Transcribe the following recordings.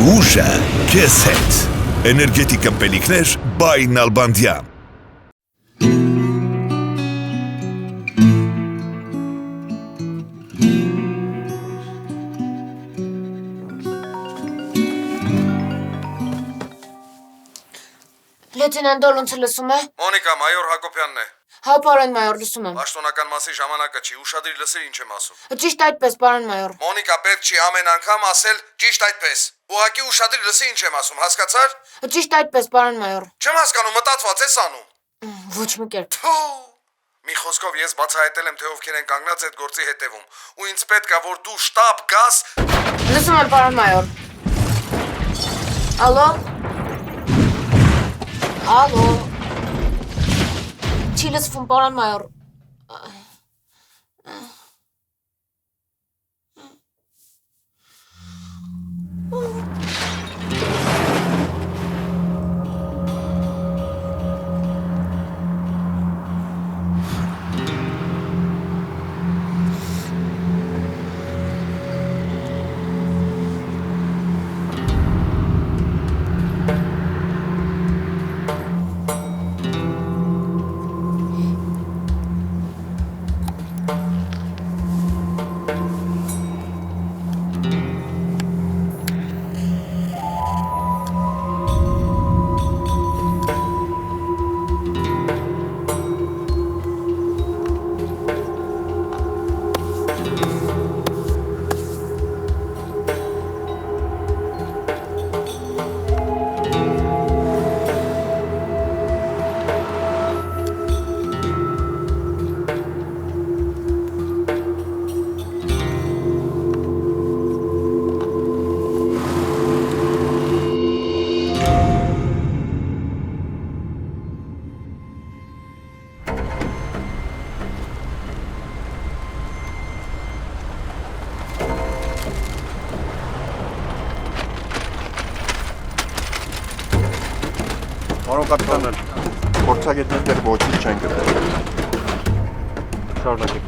ուժը քեզ հետ։ Էներգետիկ ըմպելիքներ by Nalbandian։ Լեյտենանտ Դոլունցը լսում է։ Մոնիկա, մայոր Հակոբյանն է։ Հա, պարոն մայոր, լսում եմ։ Պաշտոնական մասի ժամանակը չի, ուշադիր լսիր ինչ եմ ասում։ Ճիշտ այդպես, պարոն մայոր։ Մոնիկա, պետք չի ամեն անգամ ասել ճիշտ այդպես։ Ուղղակի ուշադիր լսի ինչ եմ ասում, հասկացար։ Ճիշտ այդպես, պարոն մայոր։ Չեմ հասկանում, մտածված ես անում։ Ոչ մի կերպ։ Մի խոսքով ես բացահայտել եմ, թե ովքեր են կանգնած այդ գործի հետևում, ու ինձ պետք է որ դու շտապ գաս։ Լսում եմ, պարոն մայոր։ Ալո։ Ալո։ Չի լսվում, պարոն մայոր։ Պարոն կապիտան, փորձագետներ դեռ ոչինչ չեն գտել։ Շարունակեք։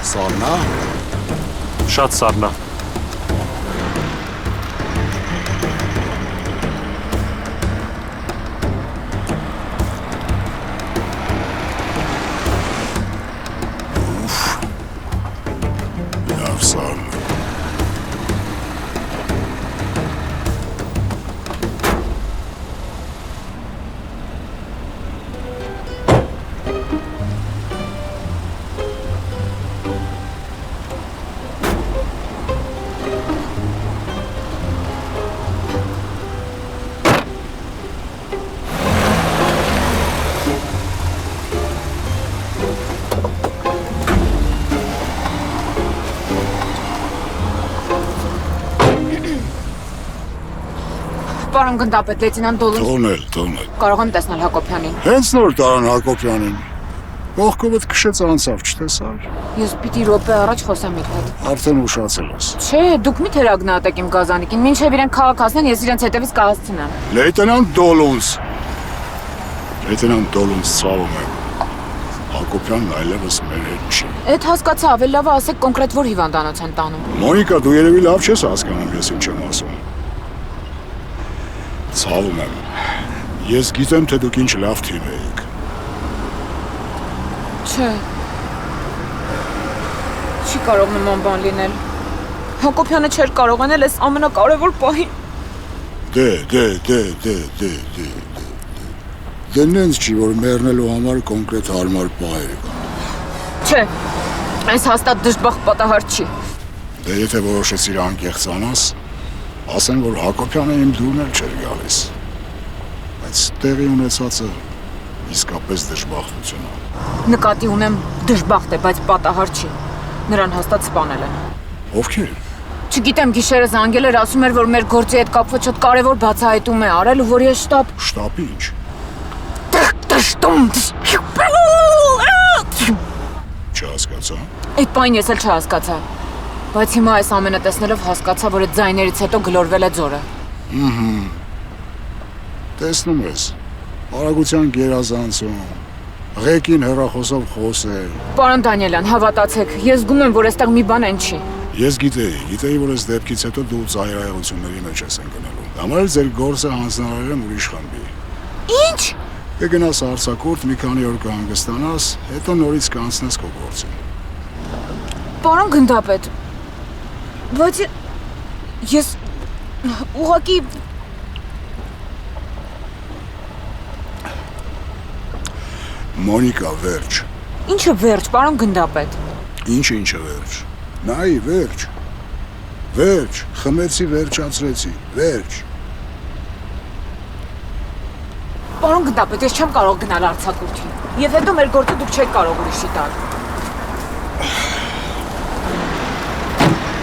Սառնա։ Շատ սառնա։ Լավ սառնա։ Պարոն գնդապետ, լեյտենանտ Դոլունց։ Թողնել։ Կարող եմ տեսնել Հակոբյանին։ Հենց նոր տարան Հակոբյանին։ Կողքովդ քշեց անցավ, չտեսար։ Ես պիտի րոպե առաջ խոսեմ իր հետ։ Արդեն ուշացել ես։ Չէ, դուք մի թերագնահատեք իմ գազանիկին, մինչև իրեն քաղաք հասնեն, ես իրենց հետևից կհասցնեմ։ Լեյտենանտ Դոլունց։ Լեյտենանտ Դոլունց, ցավում եմ։ Հակոբյանն այլևս մեր հետ չի։ Էդ հասկացա, ավելի լավ է ասեք կոնկրետ որ հիվանդանոց են տանում։ Մոնիկա, դու երևի լավ չես հասկանում, ես ինչ եմ ասում։ Ցավում եմ։ Ես գիտեմ, թե դուք ինչ լավ թիմ եք։ Չէ։ Չի կարող նման բան լինել։ Հակոբյանը չէր կարողանել այս ամենակարևոր պահին։ Դե նենց չի, որ մեռնելու համար կոնկրետ հարմար պահեր կան։ Չէ, այս հաստատ դժբախտ պատահար չի։ Դե եթե որոշեցիր անկեղծանաս, ասեն, որ Հակոբյանը իմ դուրն էլ չէր գալիս։ Բայց տեղի ունեցածը իսկապես դժբախտություն է։ Նկատի ունեմ դժբախտ է, բայց պատահար չի։ Նրան հաստատ սպանել են։ Ովքեր։ Չգիտեմ, գիշերը զանգել էր, ասում էր, որ մեր գործի հետ կապված շատ կարևոր բացահայտում է արել ու որ ես շտապ։ Շտապ ինչ։ Տշտում։ Չհասկացա։ Այդ բանը ես էլ չհասկացա։ Բայց հիմա այս ամենը տեսնելով հասկացա, որ այդ ձայներից հետո գլորվել է ձորը։ Տեսնում ես, արագության գերազանցում, ղեկին հեռախոսով խոսել։ Պարոն Դանիելյան, հավատացեք, ես զգում եմ, որ այստեղ մի բան են չի։ Ես գիտեի, որ այս դեպքից հետո դու ծայրահեղությունների մեջ ես ընկնելու։ Համար էլ ձեր գործը հանձնարարել եմ ուրիշ խմբի։ Ինչ։ Կգնաս արձակուրդ, մի քանի օր կհանգստանաս, հետո նորից կանցնես քո գործին։ Պարոն գնդապետ, բայց ես ուղղակի Մոնիկա, վերջ։ Ինչը վերջ, պարոն գնդապետ։ Ինչը վերջ։ Նայ, վերջ։ Վերջ, խմեցի, վերջացրեցի, վերջ։ Պարոն գնդապետ, ես չեմ կարող գնալ արձակուրդի։ Եվ հետո մեր գործը դուք չեք կարող ուրիշի տալ։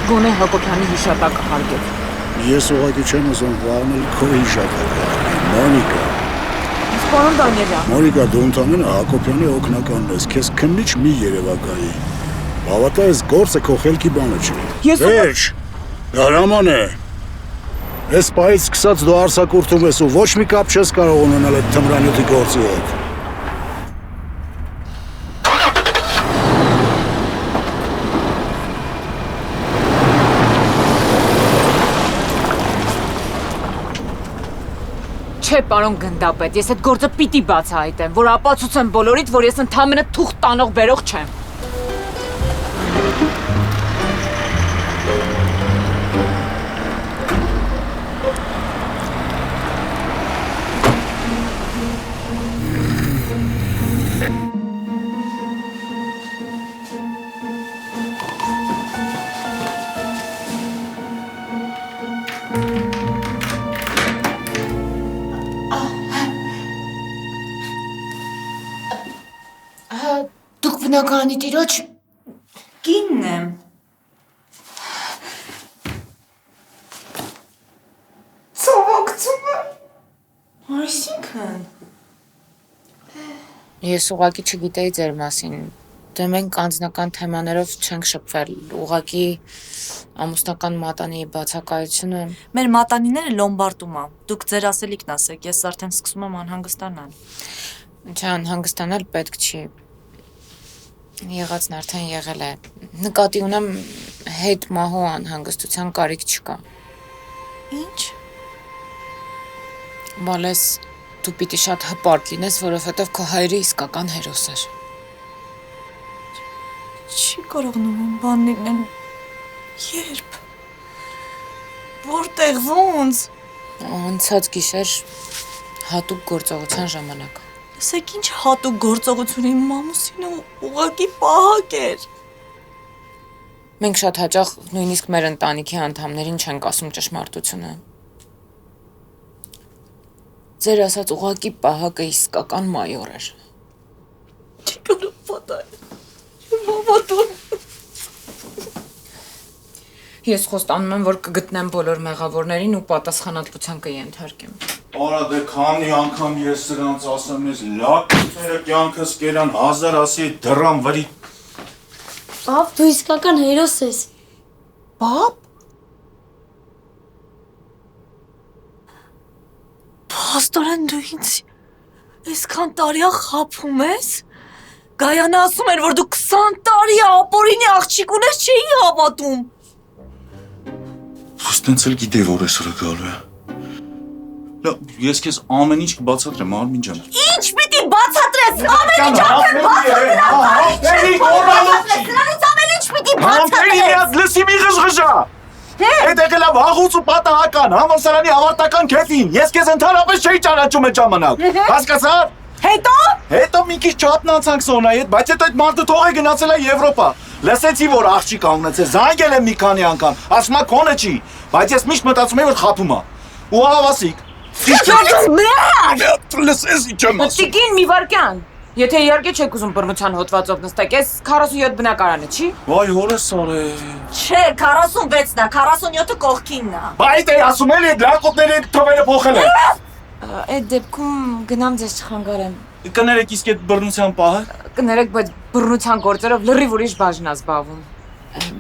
Գոնե Հակոբյանի հիշատակը հարգեք։ Ես ուղղակի չեմ ուզում վառնել քո հիշատակը, Մոնիկա։ Իսկ պարոն Դանիելյան։ Մոնիկա, դու ընդամենը Հակոբյանի օգնականն ես, քեզ քննիչ մի երևակայի։ Հավատա, այս գործը քո խելքի բանը չի։ Վերջ, դարաման է։ Այս պահից սկսած դու արձակուրդում ես ու ոչ մի կապ չես կարող ունենալ այդ թմրանյութի գործի հետ։ Չէ, պարոն գնդապետ, ես այդ գործը պիտի բացահայտեմ, որ ապացուցեմ բոլորիդ, որ ես ընդամենը թուղթ տանող բերող չեմ։ Դուք բնականի տիրոջ Կինն եմ։ Ցավակցում եմ։ Այսինքն։ Ես ուղղակի չգիտեի ձեր մասին։ Դե մենք անձնական թեմաներով չենք շփվել, ուղղակի ամուսնական մատանի բացակայությունը։ Մեր մատանիները Լոմբարդում է։ Դուք ձեր ասելիքն ասեք, ես արդեն սկսում եմ անհանգստանալ։ Չէ, անհանգստանալ պետք չի։ Եղածն արդեն եղել է։ Նկատի ունեմ հետ մահու անհանգստության կարիք չկա։ Ինչ։ Բալես դու պիտի շատ հպարտ լինես, որովհետև քո հայրը իսկական հերոս էր։ Չի կարող նման բան լինել։ Երբ։ Որտեղ ոնց։ Անցած գիշեր հատուկ գործողության ժամանակ։ Ասեք ինչ հատուկ գործողություն իմ մամուսինը ուղղակի պահակ էր։ Մենք շատ հաճախ նույնիսկ մեր ընտանիքի անդամներին չենք ասում ճշմարտությունը։ Ձեր ասած ուղղակի պահակը իսկական մայոր էր։ Չի կարող պատահել։ Չեմ հավատում։ Ես խոստանում եմ, որ կգտնեմ բոլոր մեղավորներին ու պատասխանատվության կենթարկեմ։ Արա դե քանի անգամ ես սրանց ասեմ ես լակները կյանքս կերան 1000 ասի դրամ վրի։ Պապ, դու իսկական հերոս ես։ Պապ։ Փաստորեն դու ինձ այսքան տարիա խաբում ես։ Գայանը ասում էր, որ դու 20 տարի ապօրինի աղջիկ ունես, չէի հավատում։ Ոստենց էլ գիտեի, որ այսօր գալու է։ Ես քեզ ամեն ինչ կբացատրեմ, Արմին ջան։ Ինչ պիտի բացատրես, ամեն ինչ արդեն բացատրած։ Լսի մի ղժղժա։ Այդ եղել է վաղուց ու պատահական, համալսարանի ավարտական քեֆին։ Ես քեզ ընդհանրապես չէի ճանաչում այդ ժամանակ։ Հասկացա՞ր։ Հետո մի քիչ չափնանցանք Սոնայի հետ, բայց հետո այդ մարդը թողե գնացել է Եվրոպա։ Լսեցի, որ աղջիկ ունեցել, զանգել եմ մի քանի անգամ, ասում է քոնը չի, բայց ես միշտ մտածում եմ, որ խաբում է։ Ու հավասիկ։ Լսես ինչ եմ ասում։ Տիկին մի վարքյան։ Եթե իհարկե չեք ուզում բռնության հոդվածով նստեք, ես 47 բնակարանը չի։ Վայ, հորս սարե։ Չէ, 46-ն է, 47-ը կողքինն է։ Բայց էի ասում էլի այդ լակոտների թվերը փոխել են։ Այդ դեպքում գնամ ձեզ չխանգարեմ։ Կներեք իսկ այդ բռնության պահը։ Կներեք, բայց բռնության գործերով լրիվ ուրիշ բաժն է զբաղվում։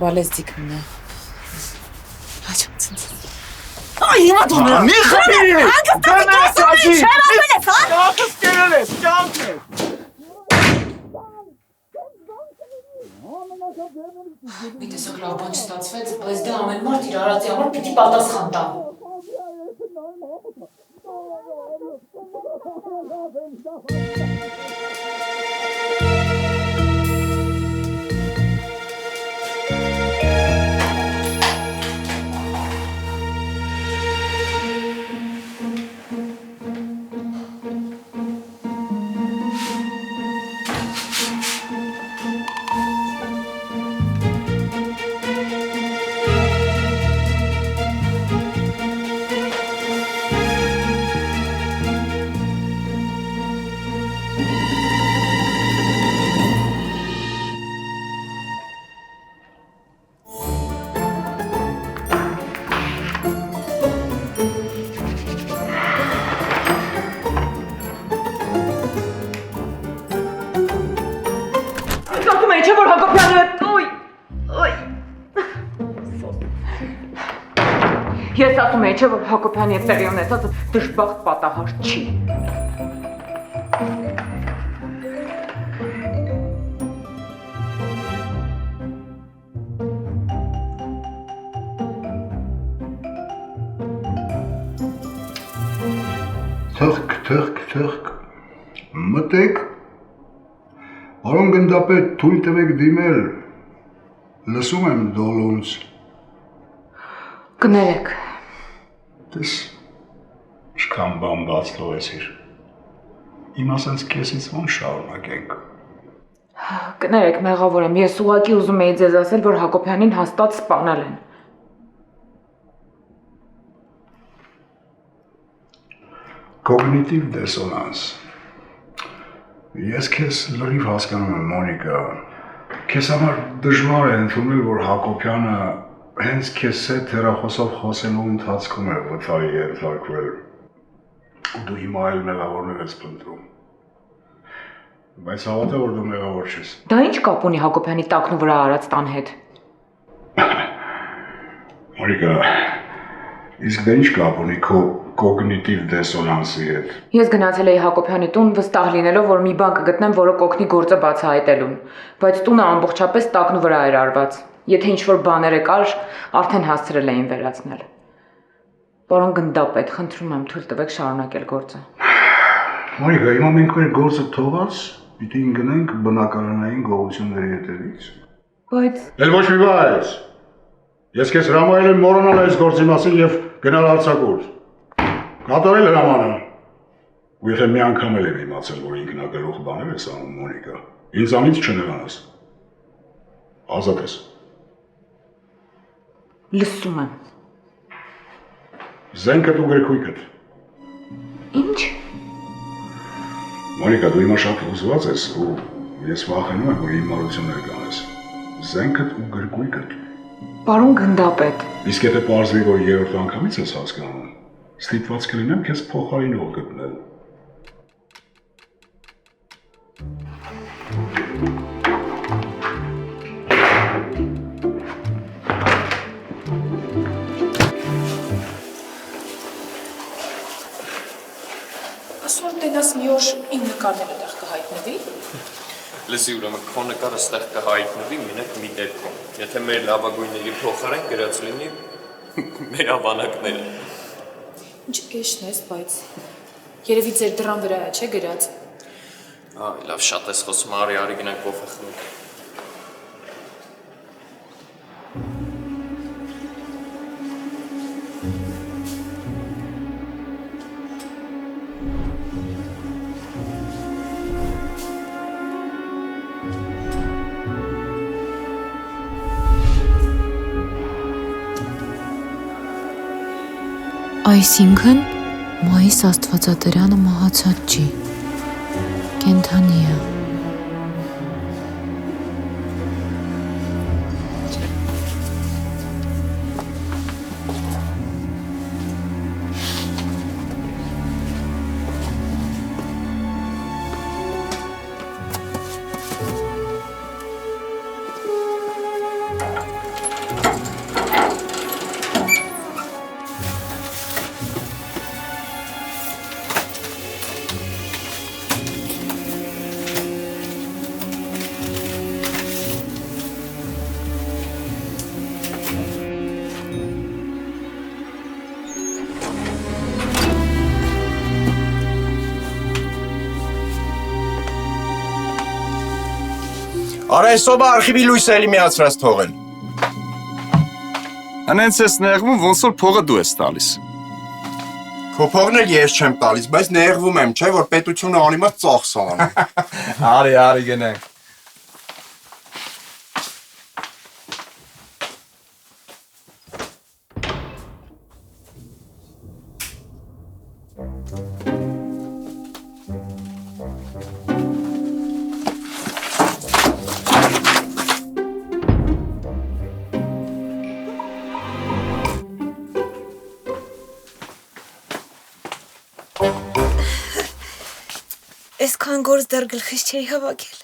Բալեստիկն է։ հիմա դու նրան։ Մի խփի։ Ճանքս կերել ես, ճանքս։ Մի տեսակ լավ բան չստացվեց, բայց դա ամեն մարդ իր արածի համար պիտի պատասխան տա։ Ես ասում եմ, չէ՞ որ Հակոբյանի հետ տեղի ունեցածը դժբախտ պատահար չի։ Թղկ, մտեք, պարոն գնդապետ, թույլ տվեք դիմել, լսում եմ դոլոնց։ Կներեք։ Տես, ինչքան բան բաց թողեցիր, իմ ասենց կեսից ոնց շարունակենք։ Կներեք, մեղավոր եմ, ես ուղղակի ուզում էի ձեզ ասել, որ Հակոբյանին հաստատ սպանել են։ Կոգնիտիվ դեսոնանս։ Ես քեզ լրիվ հասկանում եմ, Մոնիկա, քեզ համար դժվար է ընդունել, որ Հակոբյանը հենց քեզ հետ հեռախոսով խոսելու ընթացքում է վթարի ենթարկվել, ու դու հիմա այլ մեղավորներ ես փնտրում։ Բայց հավատա, որ դու մեղավոր չես։ Դա ինչ կապ ունի Հակոբյանի տակնու վրա արած տան հետ։ Մոնիկա, իսկ դա ինչ կապ ունի քո կոգնիտիվ դեսոնանսի հետ։ Ես գնացել էի Հակոբյանի տուն վստահ լինելով, որ մի բան կգտնեմ, որը կօգնի գործը բացահայտելուն, բայց տունը ամբողջապես տակնու վրա էր արված։ Եթե ինչ-որ բաներ կար, արդեն հասցրել էին վերացնել։ Պարոն գնդապետ, խնդրում եմ, թույլ տվեք շարունակել գործը։ Մոնիկա, հիմա մենք մեր գործը թողած, պիտի ընկնենք բնակարանային գողությունների հետևից։ Բայց… Էլ ոչ մի բայց։ Ես քեզ հրամայել եմ մոռանալ այս գործի մասին եւ գնալ արձակուրդ։ Կատարել հրամանը։ Ու եթե մի անգամ էլ եմ իմացել, որ ինքնագլուխ բաներ ես անում, Մոնիկա, ինձանից չնեղանաս։ Ազատ ես։ Լսում եմ։ Զենքդ ու գրքույկդ։ Ինչ։ Մոնիկա, դու հիմա շատ հուզված ես ու ես վախենում եմ, որ հիմարություններ կանես։ Զենքդ ու գրքույկդ։ Պարոն գնդապետ։ Իսկ եթե պարզվի, որ երրորդ անգամից ես հասկանում, ստիպված կլինեմ քեզ փոխարինող գտնել։ Ասում տենաս մի օր իմ նկարները տեղ կհայտնվի։ Լսի ուրեմն քո նկարը ստեղ կհայտնվի մենակ մի դեպքում։ Եթե մեր լավագույնների փոխարեն գրած լինի մեր ավանակները։ Ինչ էշն ես, բայց երևի ձեր դռան վրա է, չէ՞ գրած։ Այ լավ, շատ ես խոսում, արի գնանք կոֆե խմենք։ Այսինքն Մայիս Աստվածատրյանը մահացած չի, կենդանի է։ Արա այսօբա արխիվի լույսը էլի միացրած թողեն։ Անենց ես նեղվում, ոնց որ փողը դու ես տալիս։ Քո փողն էլ ես չեմ տալիս, բայց նեղվում եմ, չէ՞ որ պետությունը անիմաց ծախս անում։ Արի գնանք։ Այսքան գործ դեռ գլխից չէի հավաքել։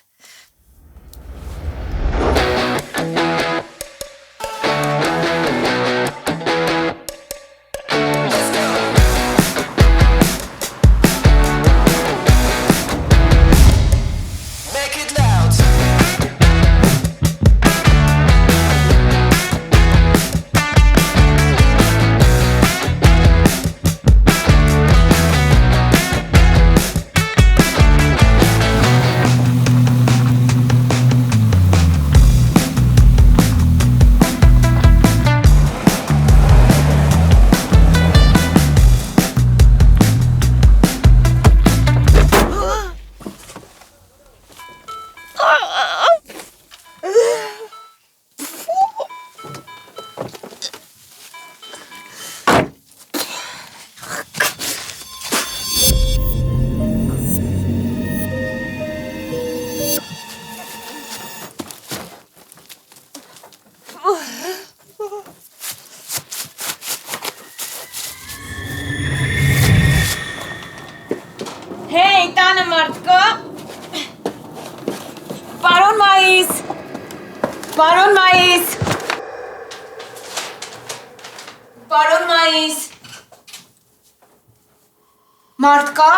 Հեյ, տանը մարդ կա։ Պարոն Մայիս։ Պարոն Մայիս։ Պարոն Մայիս։ Մարդ կա։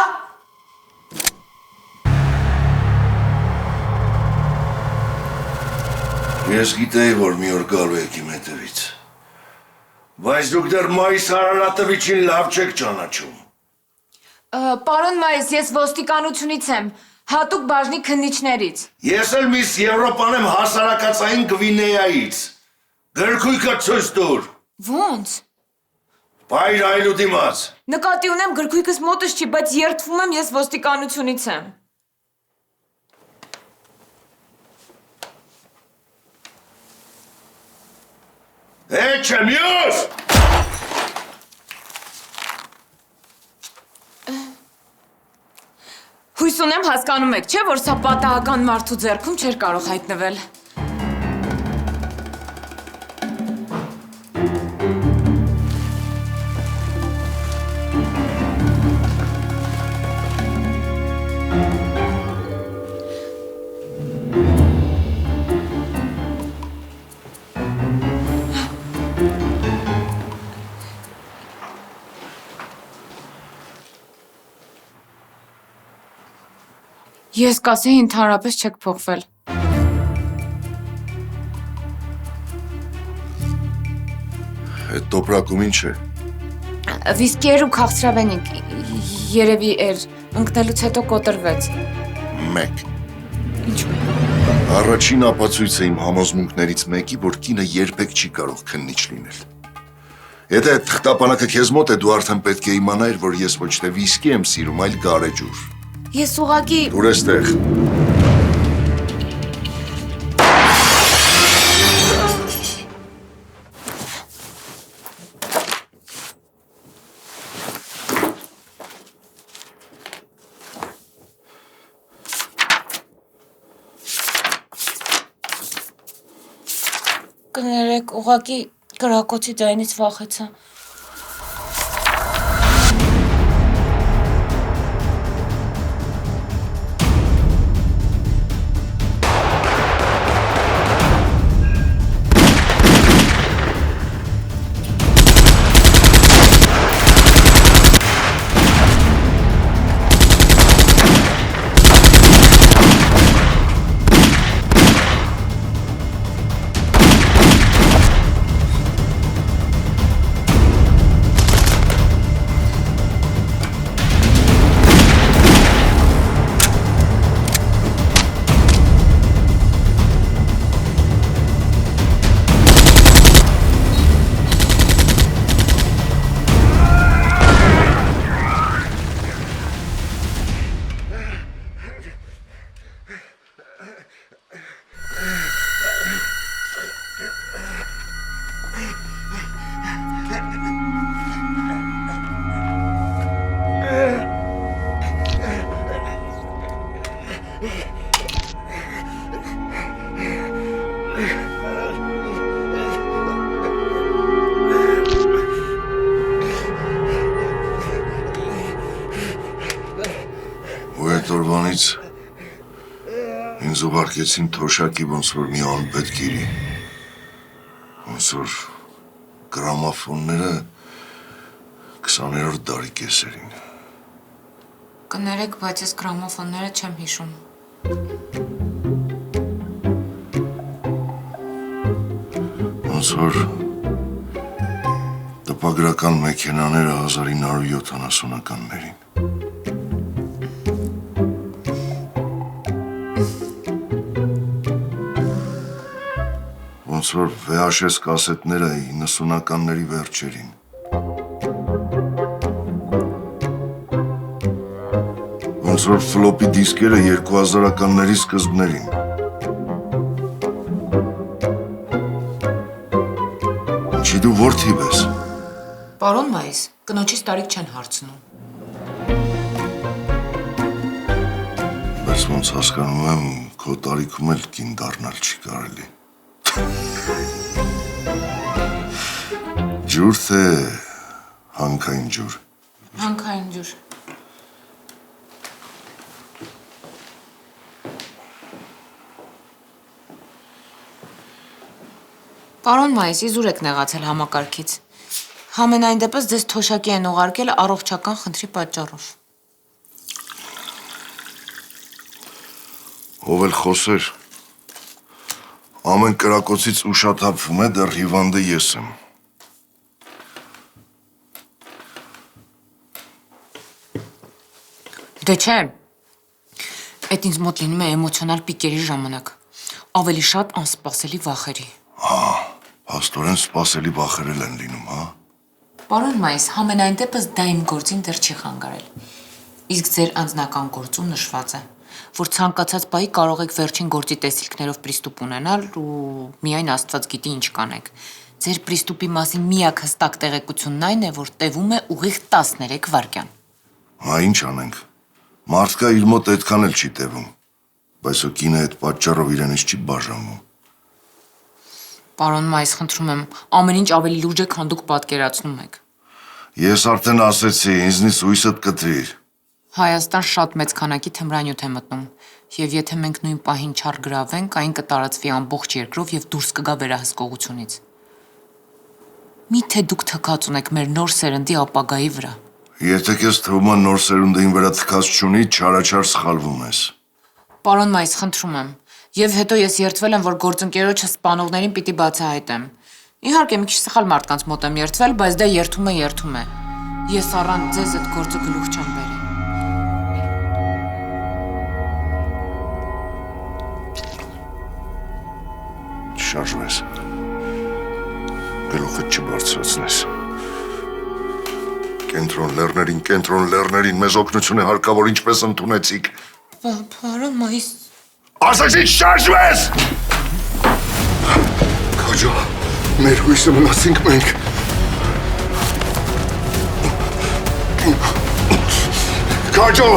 Ես գիտեի, որ մի օր գալու եք իմ հետևից։ Բայց դուք դեռ Մայիս Արարատովիչին լավ չեք ճանաչում։ Պարոն Մայիս, ես ոստիկանությունից եմ, հատուկ բաժնի քննիչներից։ Ես էլ միս Եվրոպան եմ հասարակացային Գվինեայից։ Գրքույկը ցույց տուր։ Ոնց։ Բայր այլու դիմաց։ Նկատի ունեմ գրքույկս մոտս չի, բայց երդվում եմ ես ոստիկանությունից եմ։ Էչ եմ յուս։ Հույս ունեմ հասկանում եք, չէ, որ սա պատահական մարդու ձեռքում չէր կարող հայտնվել։ Ես կասեի ընդհանրապես չեք փոխվել։ Այդ տոպրակում ինչ է։ Վիսկիեր ու քաղցրավենիք, երևի էր, ընկնելուց հետո կոտրվեց։ Մեկ։ Ինչու՞։ Առաջին ապացույցը իմ համոզմունքներից մեկի, որ կինը երբեք չի կարող քննիչ լինել։ Եթե այդ թղթապանակը քեզ մոտ է, դու արդեն պետք է իմանայր, որ ես ոչ թե վիսկի եմ սիրում, այլ գարեջուր։ Ես ուղղակի… Դուր էստեղ։ Կներեք, ուղղակի կրակոցի ձայնից վախեցա։ ուղարկեցին թոշակի ոնց որ մի անպետք իրի։ Ոնց որ գրամաֆոնները 20-րդ դարի կեսերին։ Կներեք, բայց ես գրամոֆոնները չեմ հիշում։ Ոնց որ տպագրական մեքենաները 1970-ականներին։ Ոնց որ VHS կասետները 90-ականների վերջերին։ Ոնց որ ֆլոպի դիսկերը 2000-ականների սկզբներին։ Ինչի դու որդի ես։ Պարոն Մայիս, կնոջից տարիք չեն հարցնում։ Բայց ոնց հասկանում եմ, քո տարիքում էլ կին դառնալ չի կարելի։ Ջուր թե հանքային ջուր։ Հանքային ջուր։ Պարոն Մայիս, իզուր եք նեղացել համակարգից։ Համենայն դեպս ձեզ թոշակի են ուղարկել առողջական խնդրի պատճառով։ Ով էլ խոսեր, ամեն կրակոցից ուշաթափվում է, դեռ հիվանդը ես եմ։ Դե չէ, այդ ինձ մոտ լինում է էմոցիոնալ պիկերի ժամանակ, ավելի շատ անսպասելի վախերի։ Հաստորեն սպասելի վախերել են լինում, հա։ Պարոն Մայիս, համենայն դեպս դա իմ գործին դեռ չի խանգարել։ Իսկ ձեր անձնական գործում նշված է, որ ցանկացած բայի կարող եք վերջին գործի տեսիլքներով պրիստուպ ունենալ ու միայն Աստված գիտի ինչ կանեք։ Ձեր պրիստուպի մասին միակ հստակ տեղեկությունն այն է, որ տևում է ուղիղ 13 վայրկյան։ Հա, ինչ անենք։ Մարդկա իր մոտ այդքան էլ չի տևում, բայց ու կինը այդ պատճառով իրենից չի բաժանվում։ Պարոն Մայիս, խնդրում եմ, ամեն ինչ ավելի լուրջ է, քան դուք պատկերացնում եք։ Ես արդեն ասեցի, ինձնից հույսդ կտրիր։ Հայաստան շատ մեծ քանակի թմրանյութ է մտնում, եւ եթե մենք նույն պահին չարգրավենք, այն կտարածվի ամբողջ երկրով եւ դուրս կգա վերահսկողությունից։ Միթե դուք թքած ունեք մեր նոր սերնդի ապագայի վրա։ Եթե քեզ թվում է նոր սերունդին վրա թքած չունի, չարաչար սխալվում ես։ Պարոն Մայիս, խնդրում եմ, եւ հետո ես երդվել եմ, որ գործընկերոջը սպանողներին պիտի բացահայտեմ։ Իհարկե, մի քիչ սխալ մարդկանց մոտ եմ երդվել, բայց դա երդում է։ Ես առանց ձեզ այդ գործը գլուխ չեմ բերի։ Շարժվես։ Գլուխդ չբարձրացնես։ Կենտրոն լեռներին մեզ օգնություն է հարկավոր, ինչպես ընդունեցիք։ Պարոն Մայիս։ Ասացի շարժվես։ Քաջո, մեր հույսը մնացինք մենք։ Քաջո,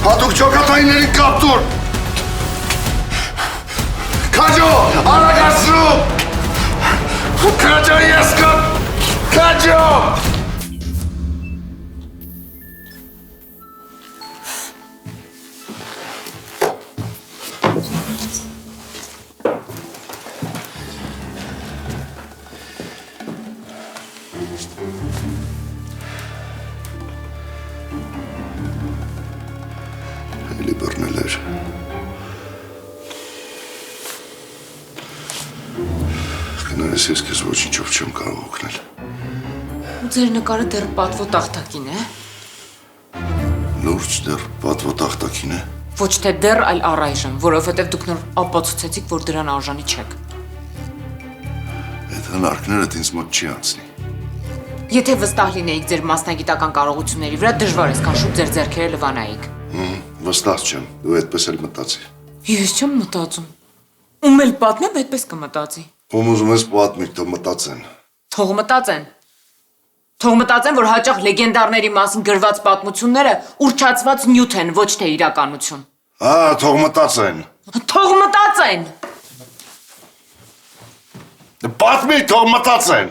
հատուկ ճոկատայինների կապտուր։ Քաջո, արագացրու։ Քաջո, ես կապ։ Քաջո։ Էլի բռնել էր։ Կներես, ես քեզ ոչինչով չեմ կարող օգնել։ Ձեր նկարը դեռ պատվո տախտակին է։ Լուրջ դեռ պատվո տախտակին է։ Ոչ թե դեռ, այլ առայժմ, որովհետև դուք նոր ապացուցեցիք, որ դրան արժանի չեք։ Այդ հնարքներդ ինձ մոտ չի անցնի։ Եթե վստահ լինեիք ձեր մասնագիտական կարողությունների վրա, դժվար է սկանշուտ ձեր ձեռքերը լվանայիք։ Վստահ չեմ, դու այդպես էլ մտածի։ Ես չեմ մտածում։ Ում էլ պատմեմ, այդպես կմտածի։ Ում ուզում ես պատմիր, թող մտածեն։ Թող մտածեն։ Թող մտածեն, որ հաճախ լեգենդարների մասին գրված պատմությունները ուռճացված նյութ են, ոչ թե իրականություն։ Թող մտածեն։ Թող մտածեն։ Պատմի, թող մտածեն։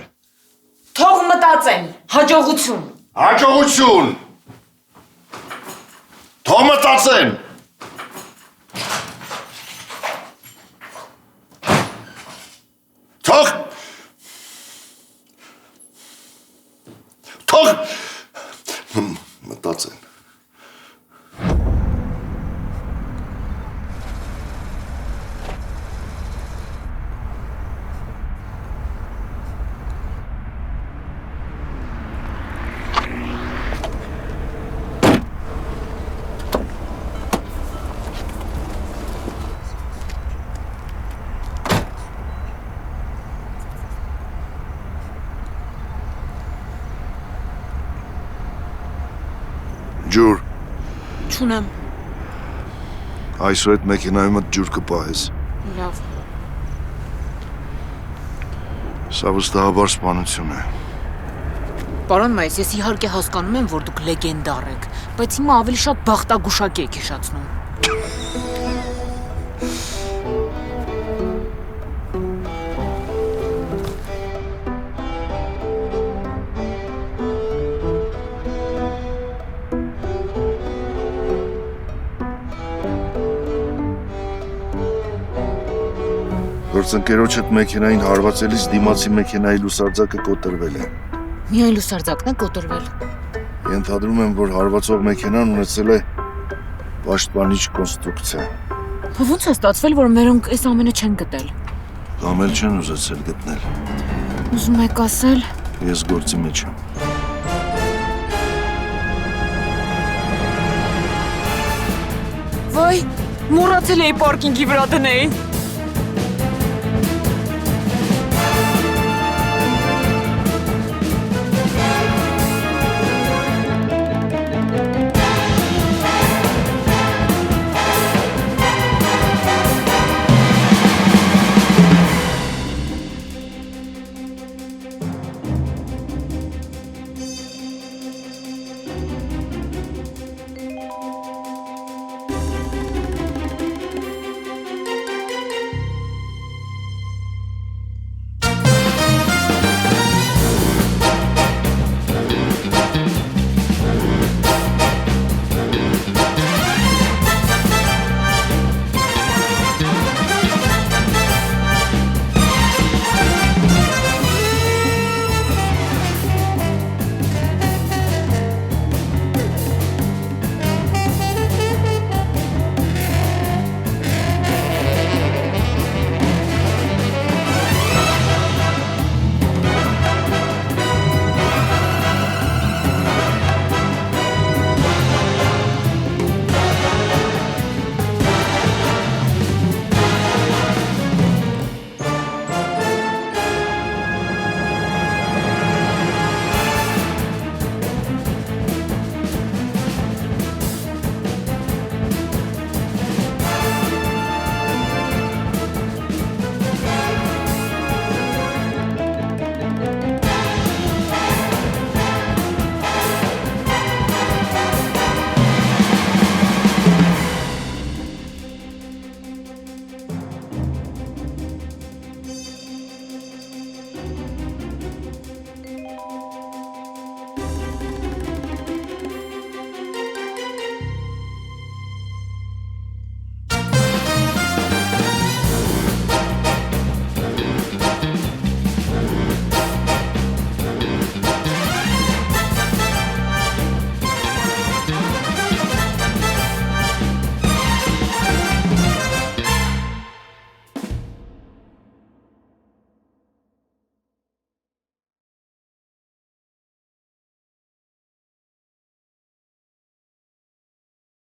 Թող մտածեն։ Հաջողություն։ Հաջողություն։ Թող մտածեն։ Մտածեն։ Ջուր, Չունեմ։ այսօր այդ մեքենայում ջուր կպահես։ Լավ։ Սա վստահաբար սպանություն է։ Պարոն Մայիս, ես իհարկե հասկանում եմ, որ դուք լեգենդար եք, բայց հիմա ավելի շատ բախտագուշակ եք հիշացնում։ Գործընկերոջդ մեքենային հարվածելիս դիմացի մեքենայի լուսարձակը կոտրվել է։ Միայն լուսարձակն է կոտրվել։ Ենթադրում եմ, որ հարվածող մեքենան ունեցել է պաշտպանիչ կոնստրուկցիա։ Ո՞նց է ստացվել, որ մերոնք այս ամենը չեն գտել։ Կամ էլ չեն ուզեցել գտնել։ Ուզում եք ասել։ Ես գործի մեջ եմ։ Վայ, մոռացել էի պարկինգի վրա դնել։